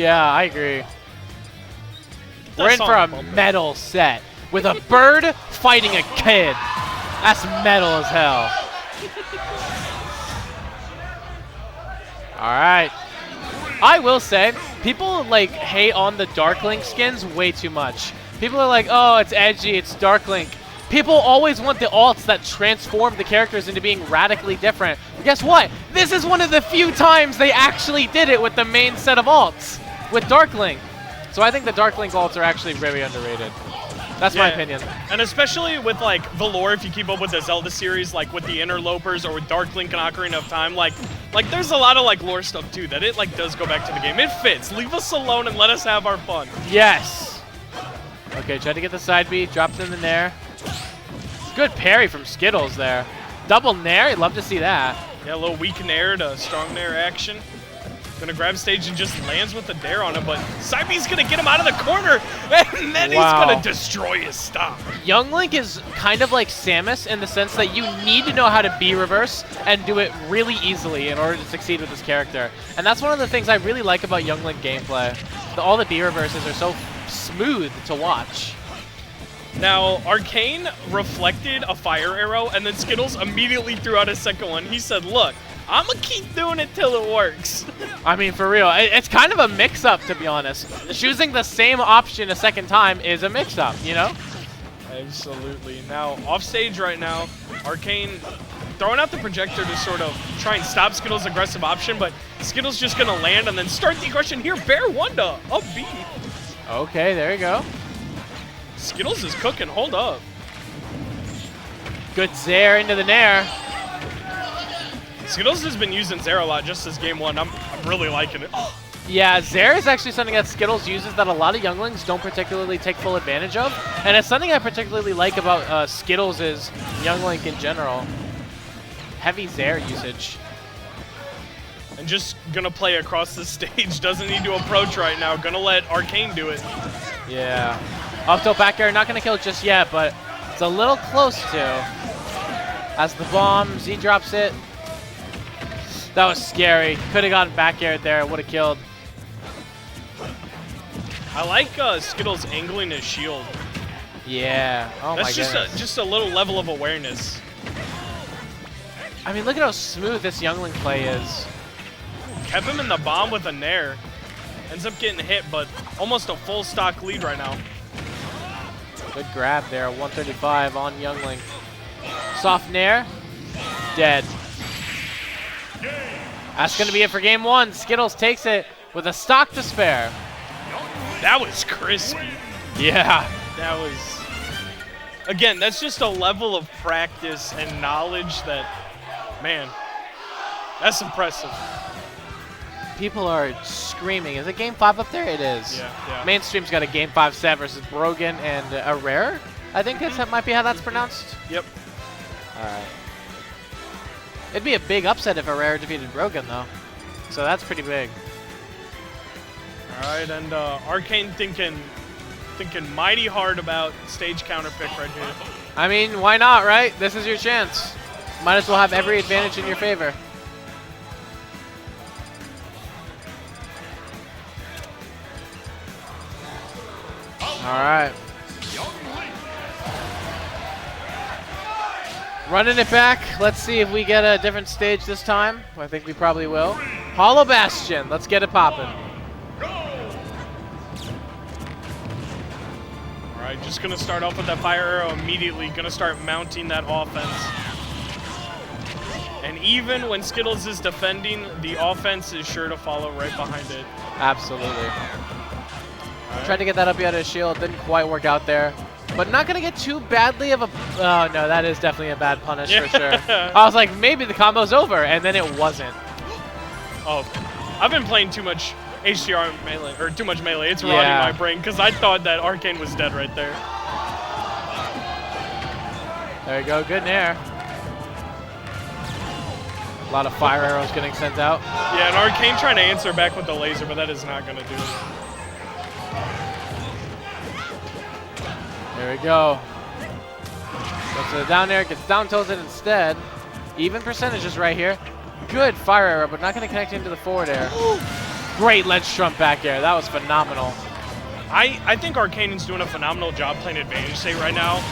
Yeah, I agree. We're in for a metal set with a bird fighting a kid. That's metal as hell. All right. I will say, people like hate on the Dark Link skins way too much. People are like, oh, it's edgy, it's Dark Link. People always want the alts that transform the characters into being radically different. But guess what? This is one of the few times they actually did it with the main set of alts, with Dark Link. So I think the Dark Link alts are actually very underrated. That's my opinion. And especially with like the lore, if you keep up with the Zelda series, like with the Interlopers or with Dark Link and Ocarina of Time, like there's a lot of like lore stuff too that it like does go back to the game. It fits. Leave us alone and let us have our fun. Yes. Okay, try to get the side B, drops in the nair. Good parry from Skittles there. Double nair, I'd love to see that. Yeah, a little weak nair to strong nair action. Gonna grab stage and just lands with the dare on him, but side B's gonna get him out of the corner, and then he's gonna destroy his stop. Young Link is kind of like Samus in the sense that you need to know how to B reverse and do it really easily in order to succeed with this character. And that's one of the things I really like about Young Link gameplay. All the B reverses are so smooth to watch. Now, Arcane reflected a fire arrow, and then Skittles immediately threw out a second one. He said, look, I'm going to keep doing it till it works. I mean, for real, it's kind of a mix-up, to be honest. Choosing the same option a second time is a mix-up, you know? Absolutely. Now, off stage right now, Arcane throwing out the projector to sort of try and stop Skittles' aggressive option, but Skittles just going to land and then start the aggression here. Bear 1 to up B. Okay, there you go. Skittles is cooking. Hold up. Good Zair into the nair. Skittles has been using Zair a lot just as game 1. I'm really liking it. Yeah, Zair is actually something that Skittles uses that a lot of younglings don't particularly take full advantage of. And it's something I particularly like about Skittles is Young Link in general. Heavy Zair usage. And just gonna play across the stage. Doesn't need to approach right now. Gonna let Arcane do it. Yeah. Up tilt back air, not gonna kill it just yet, but it's a little close to. As the bomb, Z drops it. That was scary. Could have gotten back air there, would have killed. I like Skittles angling his shield. Yeah. Oh my goodness. That's just a little level of awareness. I mean, look at how smooth this Youngling play is. Kept him in the bomb with a nair. Ends up getting hit, but almost a full stock lead right now. Good grab there, 135 on Youngling. Soft nair, dead. That's going to be it for game 1. Skittles takes it with a stock to spare. That was crispy. Yeah. That was... Again, that's just a level of practice and knowledge that, man, that's impressive. People are screaming. Is it game 5 up there? It is. Yeah. Mainstream's got a game 5 set versus Brogan and Arrare. I think that might be how that's pronounced. Yep. All right. It'd be a big upset if Arrare defeated Brogan, though. So that's pretty big. All right, and Arcane thinking mighty hard about stage counter pick right here. I mean, why not, right? This is your chance. Might as well have every advantage in your favor. All right. Running it back. Let's see if we get a different stage this time. I think we probably will. Hollow Bastion. Let's get it popping. All right, just going to start off with that fire arrow immediately. Going to start mounting that offense. And even when Skittles is defending, the offense is sure to follow right behind it. Absolutely. Right. Tried to get that up out of his shield. Didn't quite work out there. But not going to get too badly of a... Oh, no, that is definitely a bad punish for sure. I was like, maybe the combo's over, and then it wasn't. Oh, I've been playing too much HDR melee, or too much melee. It's rotting my brain, because I thought that Arcane was dead right there. There you go. Good nair. A lot of fire arrows getting sent out. Yeah, and Arcane trying to answer back with the laser, but that is not going to do it. There we go. Goes to the down air, gets down tilted instead. Even percentages right here. Good fire arrow, but not going to connect into the forward air. Great ledge trump back air. That was phenomenal. I think Arcane is doing a phenomenal job playing advantage state right now.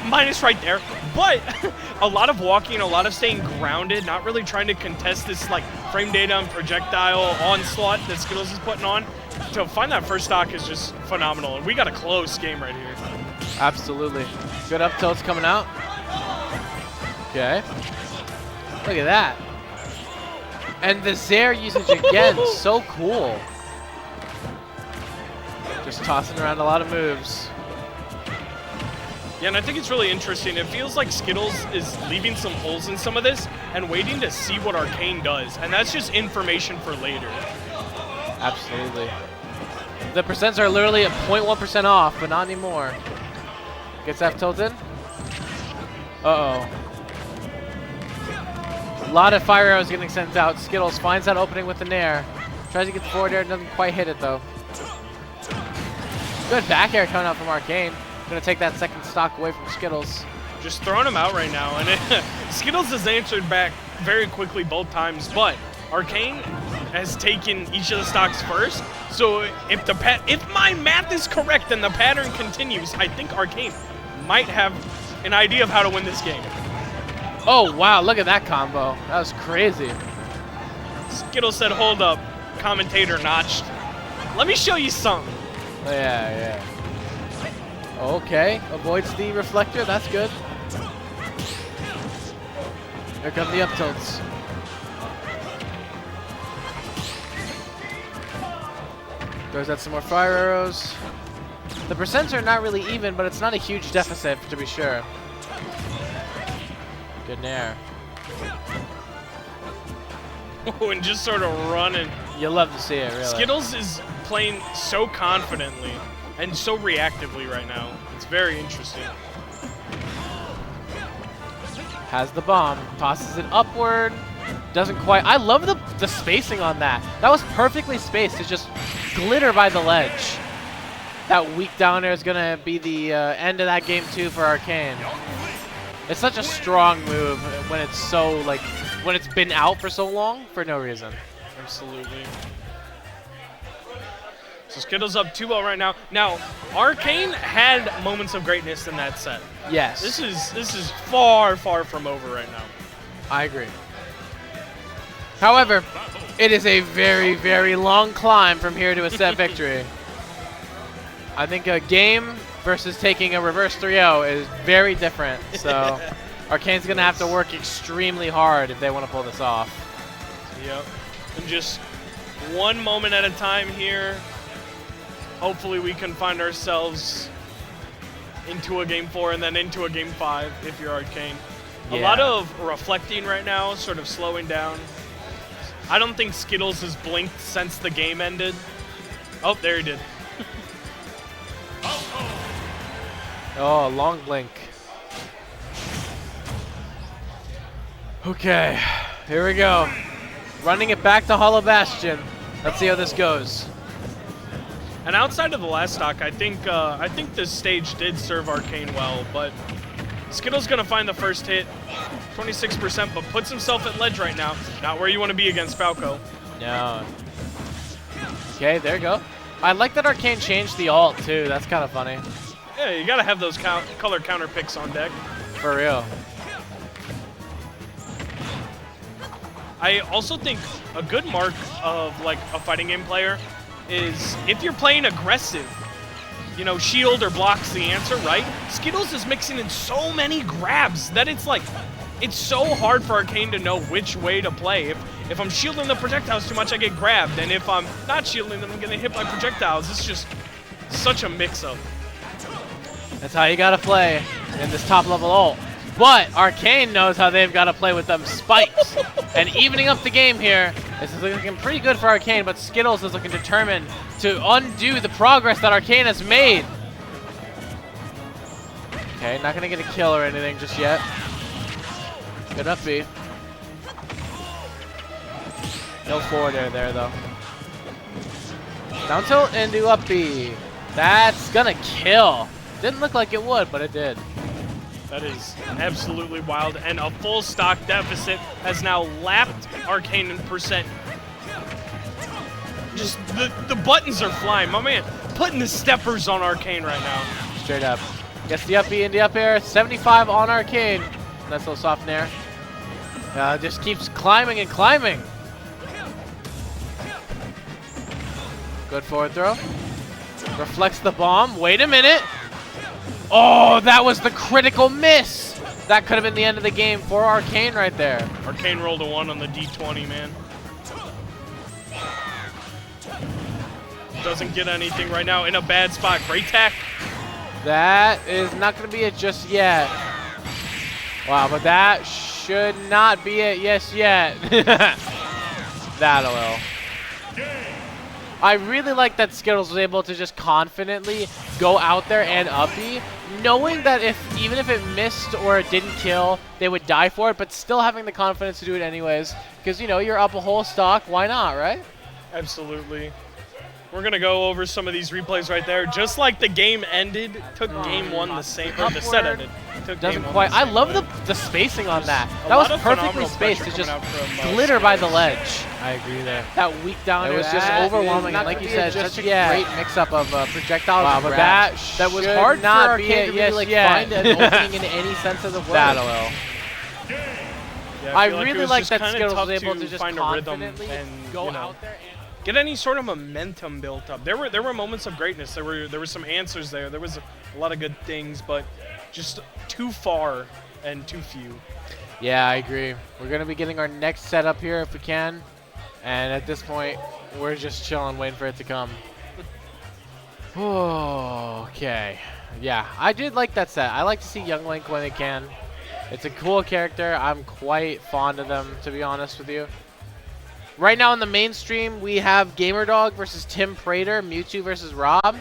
Minus right there. But a lot of walking, a lot of staying grounded, not really trying to contest this like frame data and projectile onslaught that Skittles is putting on. To find that first stock is just phenomenal. And we got a close game right here. Absolutely. Good up tilts coming out. Okay. Look at that. And the Zair usage again, so cool. Just tossing around a lot of moves. Yeah, and I think it's really interesting. It feels like Skittles is leaving some holes in some of this and waiting to see what Arcane does. And that's just information for later. Absolutely. The percents are literally at 0.1% off, but not anymore. Gets F tilted. Uh-oh. A lot of fire arrows getting sent out. Skittles finds that opening with the nair. Tries to get the forward air, doesn't quite hit it though. Good back air coming out from Arcane. Gonna take that second stock away from Skittles. Just throwing him out right now. And Skittles has answered back very quickly both times, but Arcane has taken each of the stocks first. So if my math is correct and the pattern continues, I think Arcane might have an idea of how to win this game. Oh, wow, look at that combo. That was crazy. Skittles said, hold up, commentator notched. Let me show you something. Yeah. Okay, avoids the reflector, that's good. Here come the up tilts. Throws out some more fire arrows. The percents are not really even, but it's not a huge deficit, to be sure. Good nair. Oh, and just sort of running. You love to see it, really. Skittles is playing so confidently and so reactively right now. It's very interesting. Has the bomb, tosses it upward. Doesn't quite. I love the spacing on that. That was perfectly spaced to just glitter by the ledge. That weak down air is going to be the end of that game too for Arcane. It's such a strong move when it's so, like, when it's been out for so long for no reason. Absolutely. So Skittles up 2-0 right now. Now, Arcane had moments of greatness in that set. Yes. This is far, far from over right now. I agree. However, it is a very, very long climb from here to a set victory. I think a game versus taking a reverse 3-0 is very different. So Arcane's going to have to work extremely hard if they want to pull this off. Yep. And just one moment at a time here. Hopefully we can find ourselves into a game 4 and then into a game 5 if you're Arcane. Yeah. A lot of reflecting right now, sort of slowing down. I don't think Skittles has blinked since the game ended. Oh, there he did. Oh, long blink. Okay, here we go. Running it back to Hollow Bastion. Let's see how this goes. And outside of the last stock, I think this stage did serve Arcane well, but Skittles gonna find the first hit, 26%, but puts himself at ledge right now. Not where you want to be against Falco. No. Okay, there you go. I like that Arcane changed the ult too. That's kind of funny. Yeah, you gotta have those color counter picks on deck. For real. I also think a good mark of like a fighting game player is if you're playing aggressive, you know, shield or block's the answer, right? Skittles is mixing in so many grabs that it's like, it's so hard for Arcane to know which way to play. If I'm shielding the projectiles too much, I get grabbed. And if I'm not shielding them, I'm getting hit by projectiles. It's just such a mix-up. That's how you gotta play in this top level ult. But Arcane knows how they've gotta play with them spikes. And evening up the game here, this is looking pretty good for Arcane, but Skittles is looking determined to undo the progress that Arcane has made. Okay, not gonna get a kill or anything just yet. Good up B. No forward air there though. Down tilt into up B. That's gonna kill. Didn't look like it would, but it did. That is absolutely wild. And a full stock deficit has now lapped Arcane in percent. Just the buttons are flying. My man putting the steppers on Arcane right now. Straight up. Gets the up B and the up air. 75 on Arcane. Nice little soft nair. Just keeps climbing and climbing. Good forward throw. Reflects the bomb. Wait a minute. Oh, that was the critical miss. That could have been the end of the game for Arcane right there. Arcane rolled a 1 on the D20, man. Doesn't get anything right now. In a bad spot. Great tech. That is not going to be it just yet. Wow, but that should not be it yes yet. That'll will. I really like that Skittles was able to just confidently go out there and uppy, knowing that even if it missed or it didn't kill, they would die for it, but still having the confidence to do it anyways. Because, you know, you're up a whole stock, why not, right? Absolutely. We're going to go over some of these replays right there. Just like the game ended, took game 1 the same, or the set ended. Took Doesn't game quite. 1 I love the spacing on that. That lot was of perfectly phenomenal spaced to pressure just coming out from, glitter by the Skittles. ledge. I agree there. That weak down. It was just that overwhelming, is and not like gonna you be said, just such a yet. great mix-up of projectiles Wow, and but grabs. that was should hard not for be Arcane it to yes really like yet. find an opening in any sense of the word. That'll will. Yeah, I feel like it really was like just that kinda Skittles tough was able to just find a rhythm confidently and, go you know, out there and get any sort of momentum built up. There were moments of greatness. There were some answers there. There was a lot of good things, but just too far and too few. Yeah, I agree. We're going to be getting our next setup here if we can. And at this point, we're just chilling, waiting for it to come. Okay. Yeah, I did like that set. I like to see Young Link when they can. It's a cool character. I'm quite fond of them, to be honest with you. Right now in the mainstream, we have GamerDog versus Tim Prater, Mewtwo versus Rob.